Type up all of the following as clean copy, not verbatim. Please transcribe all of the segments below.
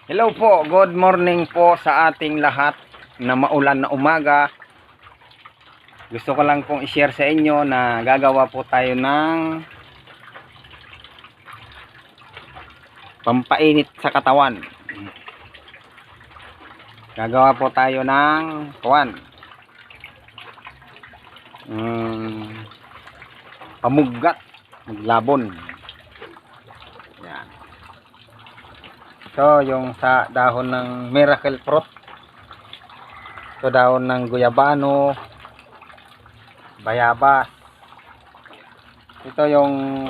Hello po, good morning po sa ating lahat na maulan na umaga. Gusto ko lang pong i-share sa inyo na gagawa po tayo ng pampainit sa katawan. Gagawa po tayo ng pamuggat, maglabon. Yan. Ito yung sa dahon ng miracle fruit. Ito dahon ng guyabano, bayabas. Ito yung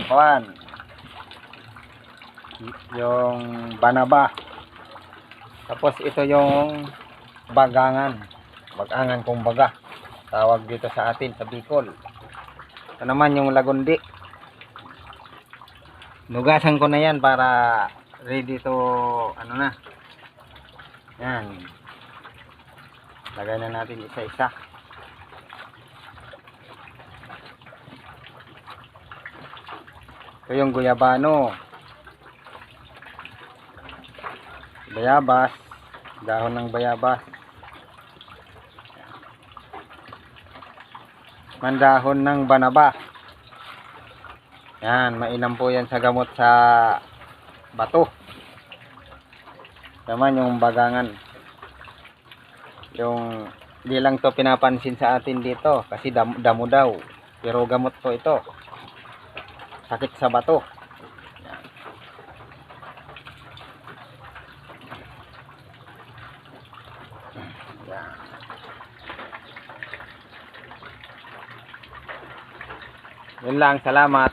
yung banaba. Tapos ito yung bagangan. Bagangan kung baga. Tawag dito sa atin sa Bicol. Ito naman yung lagundi. Nugasan ko na yan para ready to yan, lagay na natin isa-isa. Ito yung guyabano, bayabas, dahon ng bayabas, mandahon ng banaba. Yan, mainam po yan sa gamot sa bato. Naman yung bagangan, yung di lang to pinapansin sa atin dito kasi damo daw, pero gamot po ito, sakit sa bato. Yan. Yan. Yun lang, salamat.